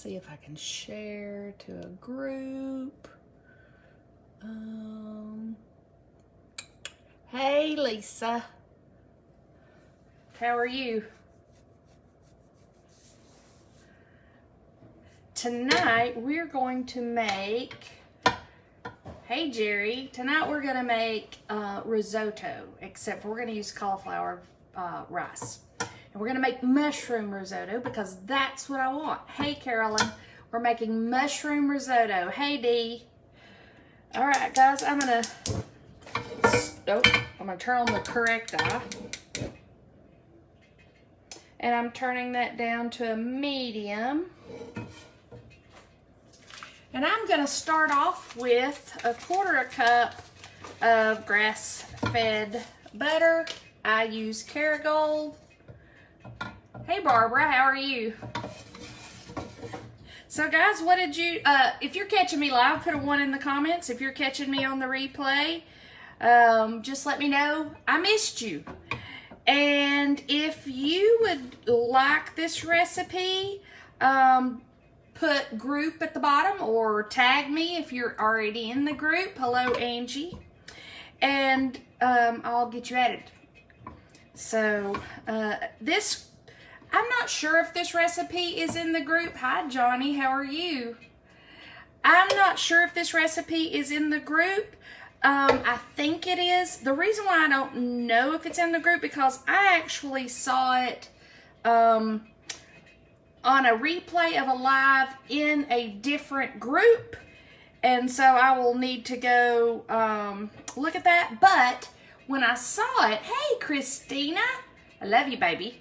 see if I can share to a group. Hey, Lisa. How are you? Tonight we're going to make, hey Jerry, tonight we're going to make risotto, except for we're going to use cauliflower rice. And we're going to make mushroom risotto because that's what I want. Hey Carolyn, we're making mushroom risotto. Hey Dee. All right guys, I'm going to turn on the correct eye. And I'm turning that down to a medium. And I'm going to start off with a 1/4 cup of grass-fed butter. I use Kerrygold. Hey Barbara, how are you? So guys, what did you, if you're catching me live, put a 1 in the comments. If you're catching me on the replay, just let me know I missed you. And if you would like this recipe, put group at the bottom or tag me if you're already in the group. Hello, Angie. And I'll get you added. So I'm not sure if this recipe is in the group. Hi, Johnny. How are you? I'm not sure if this recipe is in the group. I think it is. The reason why I don't know if it's in the group because I actually saw it on a replay of a live in a different group, and so I will need to go look at that. But when I saw it, hey Christina, I love you baby.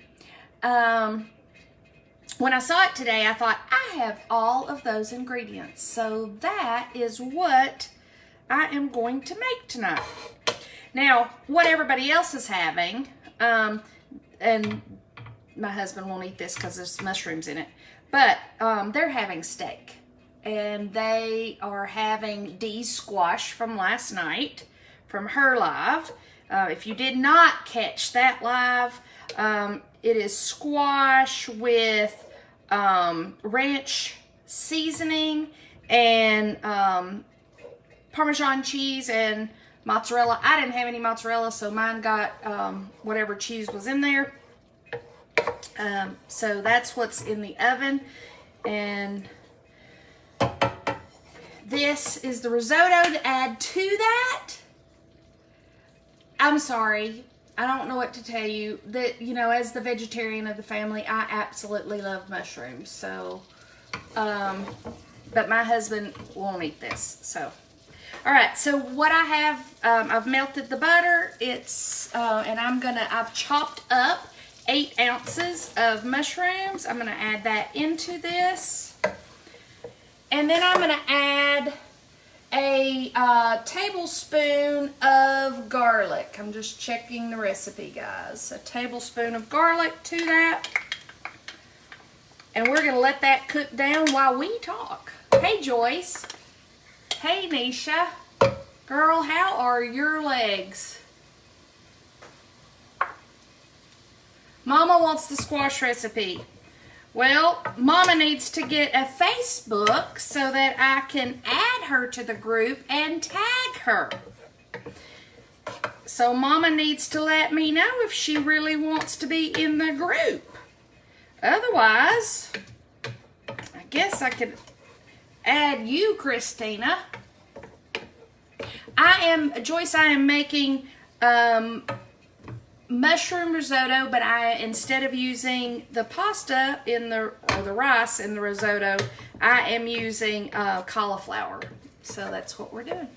When I saw it today, I thought I have all of those ingredients, so that is what I am going to make tonight. Now, what everybody else is having, and my husband won't eat this because there's mushrooms in it, but they're having steak. And they are having Dee's squash from last night, from her live. If you did not catch that live, it is squash with ranch seasoning and Parmesan cheese and mozzarella. I didn't have any mozzarella, so mine got whatever cheese was in there. So that's what's in the oven. And this is the risotto to add to that. I'm sorry. I don't know what to tell you. That, you know, as the vegetarian of the family, I absolutely love mushrooms. So, but my husband won't eat this. So, all right. So what I have, I've melted the butter. It's, and I've chopped up 8 ounces of mushrooms. I'm going to add that into this. And then I'm going to add a tablespoon of garlic. I'm just checking the recipe, guys. A tablespoon of garlic to that. And we're going to let that cook down while we talk. Hey, Joyce. Hey, Nisha. Girl, how are your legs? Mama wants the squash recipe. Well, Mama needs to get a Facebook so that I can add her to the group and tag her. So Mama needs to let me know if she really wants to be in the group. Otherwise, I guess I could add you, Christina. Joyce, I am making mushroom risotto, but instead of using the pasta or the rice in the risotto, I am using cauliflower. So that's what we're doing.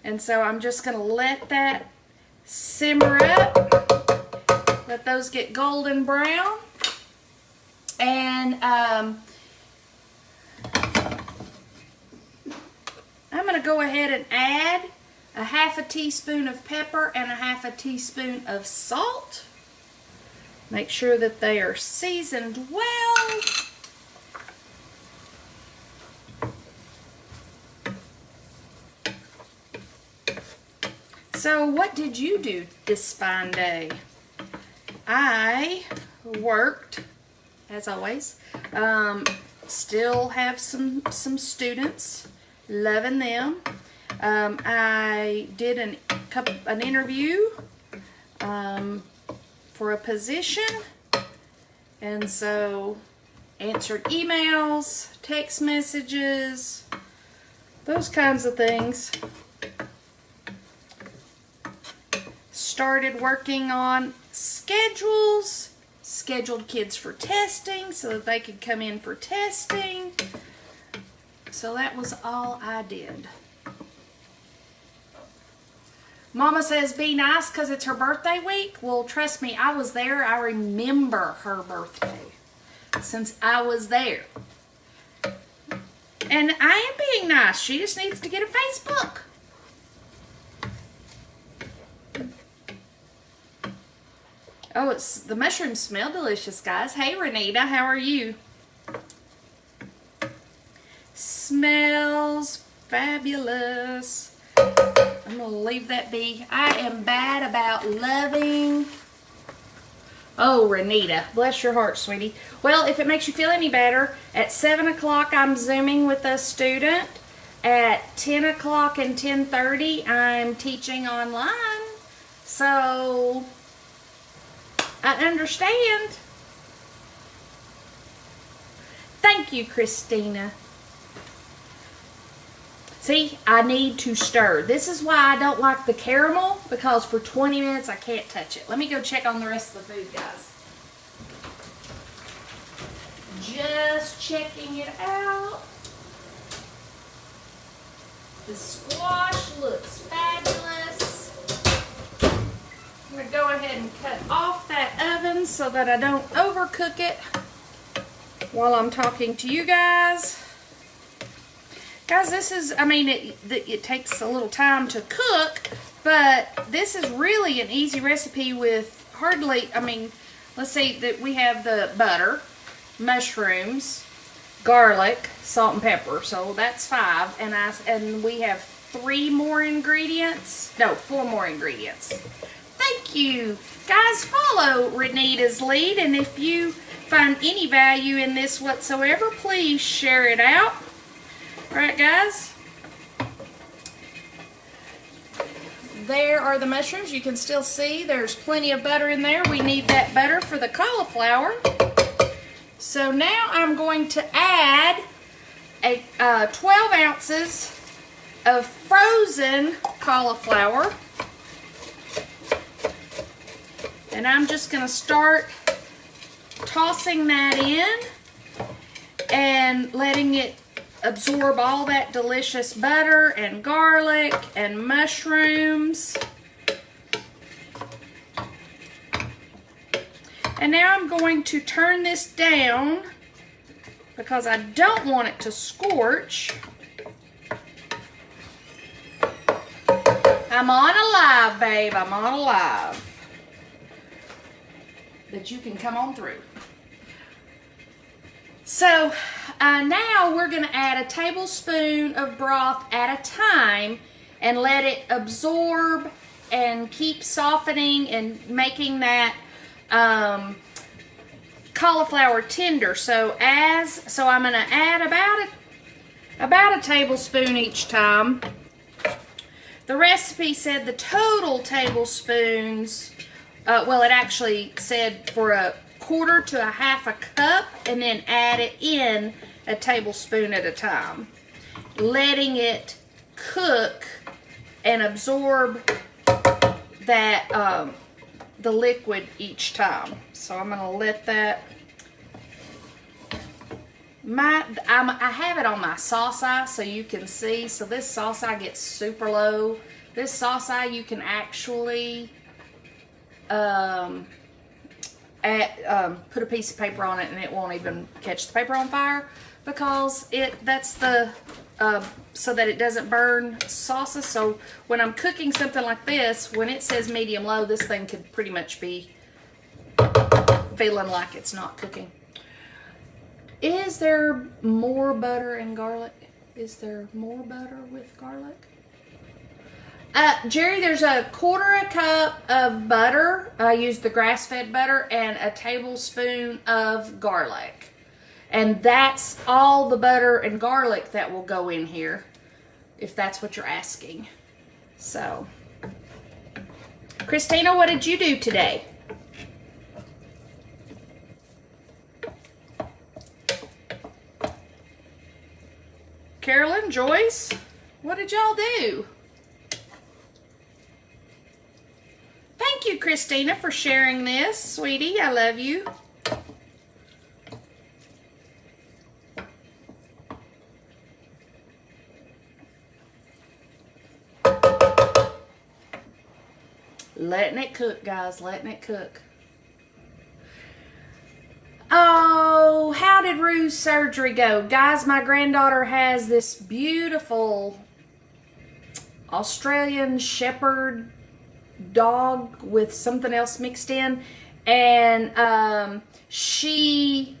And so I'm just going to let that simmer up. Let those get golden brown. And I'm going to go ahead and add a 1/2 teaspoon of pepper and a 1/2 teaspoon of salt. Make sure that they are seasoned well. So what did you do this fine day? I worked, as always, Still have some students, loving them. I did an interview for a position, and so answered emails, text messages, those kinds of things. Started working on schedules, scheduled kids for testing so that they could come in for testing. So that was all I did. Mama says be nice because it's her birthday week. Well, trust me, I was there. I remember her birthday since I was there. And I am being nice. She just needs to get a Facebook. Oh, the mushrooms smell delicious, guys. Hey, Renita, how are you? Smells fabulous. I'm going to leave that be. I am bad about loving. Oh, Renita, bless your heart, sweetie. Well, if it makes you feel any better, at 7 o'clock I'm Zooming with a student. At 10 o'clock and 10:30 I'm teaching online. So I understand. Thank you, Christina. See, I need to stir. This is why I don't like the caramel, because for 20 minutes I can't touch it. Let me go check on the rest of the food, guys. Just checking it out. The squash looks fabulous. I'm going to go ahead and cut off that oven so that I don't overcook it while I'm talking to you guys. Guys, this is, I mean, it takes a little time to cook, but this is really an easy recipe with hardly, I mean, let's see that we have the butter, mushrooms, garlic, salt and pepper. So that's 5, and we have 3 more ingredients. No, 4 more ingredients. Thank you. Guys, follow Renita's lead, and if you find any value in this whatsoever, please share it out. Alright, guys, there are the mushrooms. You can still see there's plenty of butter in there. We need that butter for the cauliflower. So now I'm going to add 12 ounces of frozen cauliflower. And I'm just going to start tossing that in and letting it absorb all that delicious butter and garlic and mushrooms. And now I'm going to turn this down because I don't want it to scorch. I'm on a live, babe. I'm on a live. But you can come on through. So now we're going to add a tablespoon of broth at a time and let it absorb and keep softening and making that cauliflower tender. So I'm going to add about a tablespoon each time. The recipe said the total tablespoons, well, it actually said for a quarter to a half a cup, and then add it in a tablespoon at a time, letting it cook and absorb that the liquid each time. So I'm going to let that. I have it on my sauce eye so you can see. So this sauce eye gets super low. This sauce eye you can actually put a piece of paper on it and it won't even catch the paper on fire, because that's the so that it doesn't burn sauces. So when I'm cooking something like this, when it says medium low, this thing could pretty much be feeling like it's not cooking. Is there more butter and garlic? Is there more butter with garlic? Jerry, there's a quarter a cup of butter. I used the grass-fed butter and a tablespoon of garlic. And that's all the butter and garlic that will go in here, if that's what you're asking. So, Christina, what did you do today? Carolyn, Joyce, what did y'all do? Thank you, Christina, for sharing this, sweetie. I love you. Letting it cook, guys. Letting it cook. Oh, how did Rue's surgery go? Guys, my granddaughter has this beautiful Australian Shepherd dog with something else mixed in. And she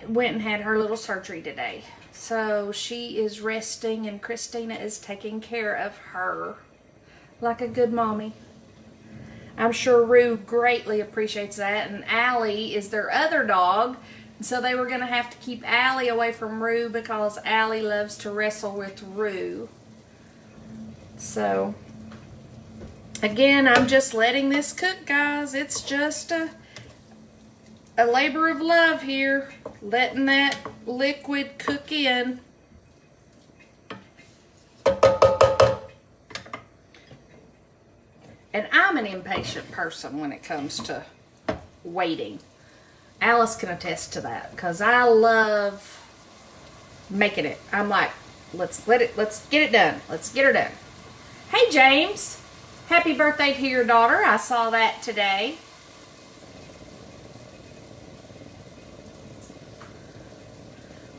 went and had her little surgery today. So she is resting and Christina is taking care of her like a good mommy. I'm sure Rue greatly appreciates that. And Allie is their other dog. So they were going to have to keep Allie away from Rue because Allie loves to wrestle with Rue. So, again, I'm just letting this cook, guys. It's just a labor of love here. Letting that liquid cook in. And I'm an impatient person when it comes to waiting. Alice can attest to that because I love making it. I'm like, let's get it done. Let's get her done. Hey, James. Happy birthday to your daughter. I saw that today.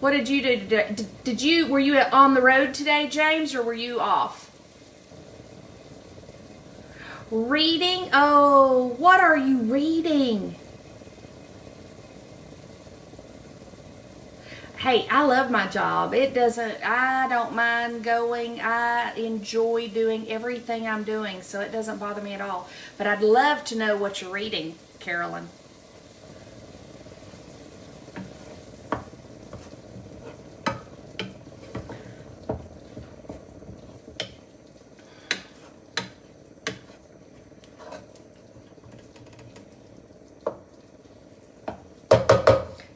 What did you do today? Were you on the road today, James, or were you off? Reading? Oh, what are you reading? Hey, I love my job. I don't mind going. I enjoy doing everything I'm doing, so it doesn't bother me at all. But I'd love to know what you're reading, Carolyn.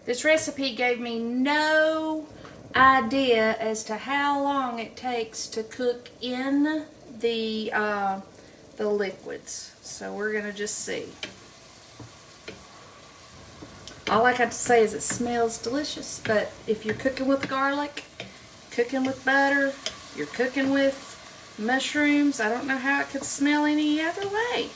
This recipe gave me no idea as to how long it takes to cook in the liquids. So we're going to just see. All I got to say is it smells delicious, but if you're cooking with garlic, cooking with butter, you're cooking with mushrooms, I don't know how it could smell any other way.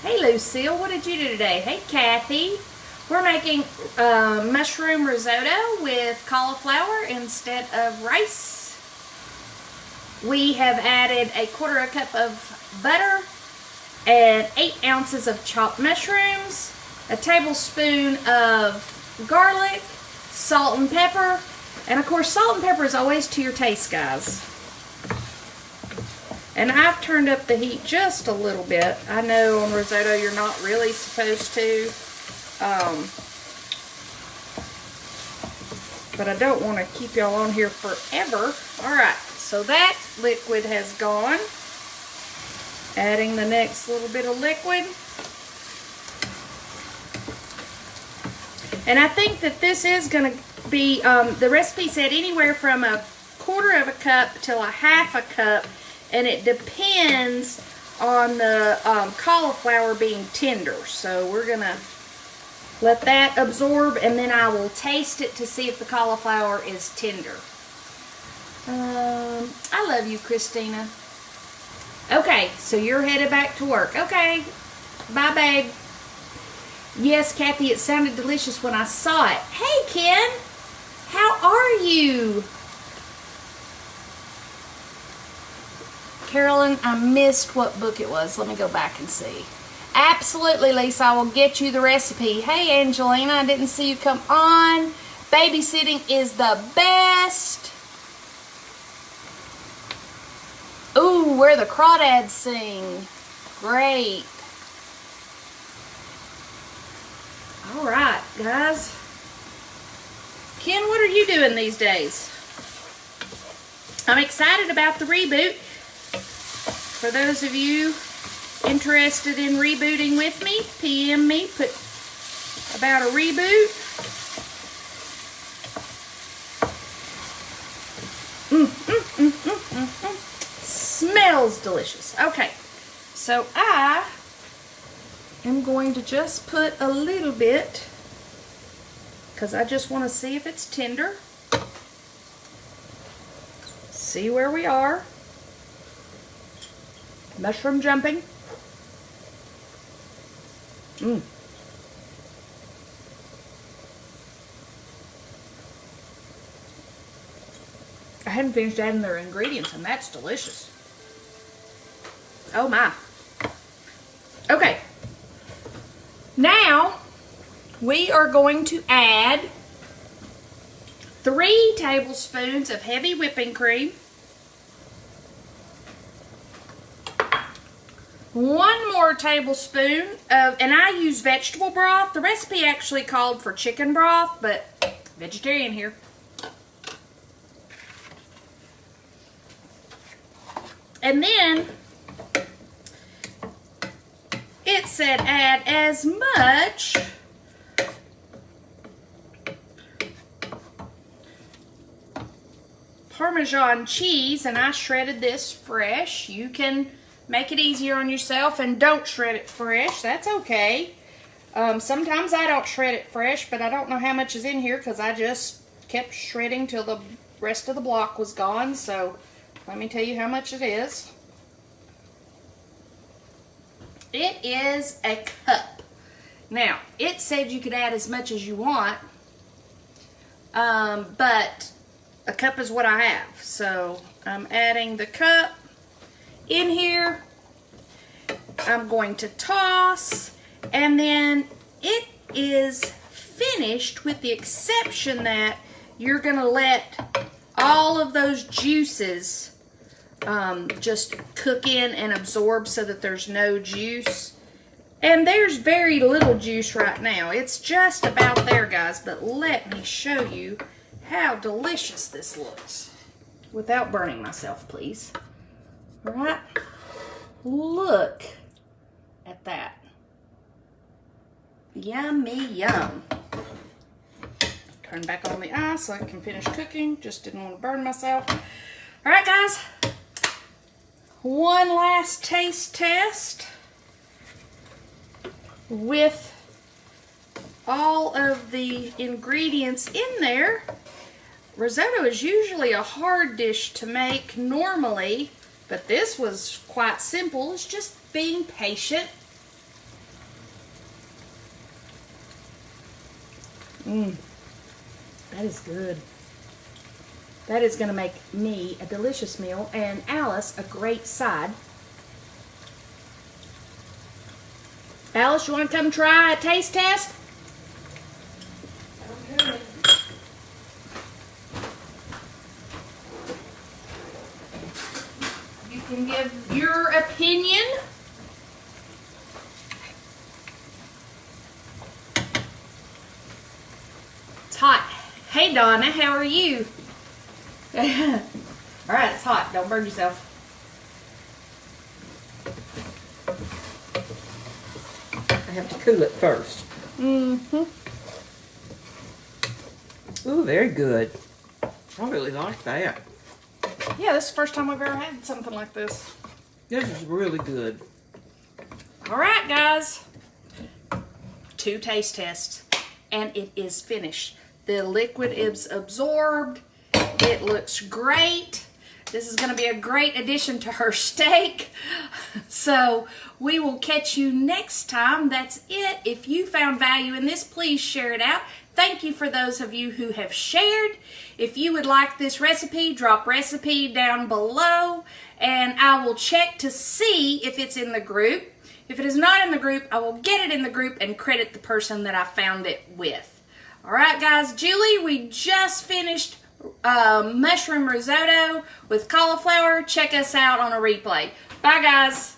Hey Lucille, what did you do today? Hey Kathy, we're making mushroom risotto with cauliflower instead of rice. We have added 1/4 cup of butter and 8 ounces of chopped mushrooms, a tablespoon of garlic, salt and pepper, and of course salt and pepper is always to your taste, guys. And I've turned up the heat just a little bit. I know on risotto you're not really supposed to. But I don't want to keep y'all on here forever. Alright, so that liquid has gone. Adding the next little bit of liquid. And I think that this is going to be, the recipe said anywhere from 1/4 cup till 1/2 cup. And it depends on the cauliflower being tender. So we're going to let that absorb, and then I will taste it to see if the cauliflower is tender. I love you, Christina. Okay, so you're headed back to work. Okay, bye, babe. Yes, Kathy, it sounded delicious when I saw it. Hey, Ken, how are you? Carolyn, I missed what book it was. Let me go back and see. Absolutely, Lisa. I will get you the recipe. Hey, Angelina. I didn't see you come on. Babysitting is the best. Ooh, where the crawdads sing. Great. All right, guys. Ken, what are you doing these days? I'm excited about the reboot. For those of you interested in rebooting with me, PM me, put about a reboot. Smells delicious. Okay, so I am going to just put a little bit, because I just want to see if it's tender. See where we are. Mushroom jumping. I hadn't finished adding their ingredients, and that's delicious. Oh my. Okay. Now, we are going to add 3 tablespoons of heavy whipping cream, 1 more tablespoon of, and I use vegetable broth. The recipe actually called for chicken broth, but vegetarian here. And then it said add as much Parmesan cheese, and I shredded this fresh. You can make it easier on yourself and don't shred it fresh. That's okay. Sometimes I don't shred it fresh, but I don't know how much is in here because I just kept shredding till the rest of the block was gone. So let me tell you how much it is. It is a cup. Now, it said you could add as much as you want, but a cup is what I have. So I'm adding the cup in here. I'm going to toss, and then it is finished with the exception that you're going to let all of those juices just cook in and absorb so that there's no juice. And there's very little juice right now. It's just about there, guys, but let me show you how delicious this looks without burning myself, please. All right, look at that. Yummy yum. Turn back on the eye so I can finish cooking. Just didn't want to burn myself. All right, guys. One last taste test with all of the ingredients in there. Risotto is usually a hard dish to make normally, but this was quite simple. It's just being patient. That is good. That is going to make me a delicious meal and Alice a great side. Alice, you want to come try a taste test? Okay. You can give your opinion. It's hot. Hey Donna, how are you? Alright, it's hot. Don't burn yourself. I have to cool it first. Mm-hmm. Ooh, very good. I really like that. Yeah, this is the first time we've ever had something like this. This is really good. Alright, guys. 2 taste tests. And it is finished. The liquid is absorbed. It looks great. This is going to be a great addition to her steak. So we will catch you next time. That's it. If you found value in this, please share it out. Thank you for those of you who have shared. If you would like this recipe, drop recipe down below and I will check to see if it's in the group. If it is not in the group, I will get it in the group and credit the person that I found it with. All right, guys, Julie, we just finished mushroom risotto with cauliflower. Check us out on a replay. Bye, guys.